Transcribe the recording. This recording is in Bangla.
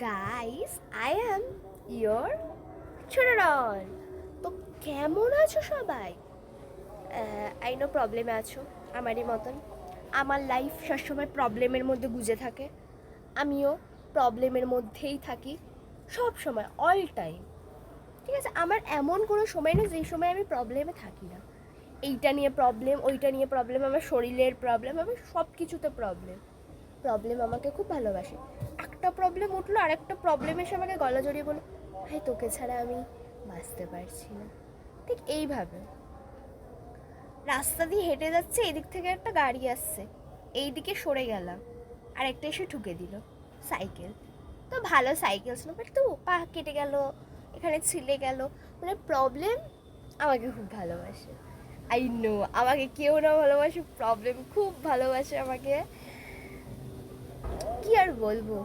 গাইস, আই অ্যাম ইয়োর ছোটরন। তো কেমন আছো সবাই? আই নো প্রবলেমে আছো আমারই মতন। আমার লাইফ সবসময় প্রবলেমের মধ্যে গুজে থাকে। আমিও প্রবলেমের মধ্যেই থাকি সব সময়, অল টাইম। ঠিক আছে, আমার এমন কোনো সময় নেই যেই সময় আমি প্রবলেমে থাকি না। এইটা নিয়ে প্রবলেম, ওইটা নিয়ে প্রবলেম, আমার শরীরের প্রবলেম, আমার সব কিছুতে প্রবলেম। প্রবলেম আমাকে খুব ভালোবাসে। একটা প্রবলেম উঠলো আর একটা প্রবলেম এসে আমাকে গলা জড়িয়ে বলো, ভাই তোকে ছাড়া আমি বাঁচতে পারছি না। ঠিক এইভাবে রাস্তা দিয়ে হেঁটে যাচ্ছে, এদিক থেকে একটা গাড়ি আসছে, এই দিকে সরে গেলাম, আর একটা এসে ঠুকে দিল সাইকেল। তো ভালো সাইকেল ছিল, বাট তো পা কেটে গেল, এখানে ছিলে গেল। মানে প্রবলেম আমাকে খুব ভালোবাসে। আই নো আমাকে কেউ না ভালোবাসে, প্রবলেম খুব ভালোবাসে আমাকে। কি আর বলবো।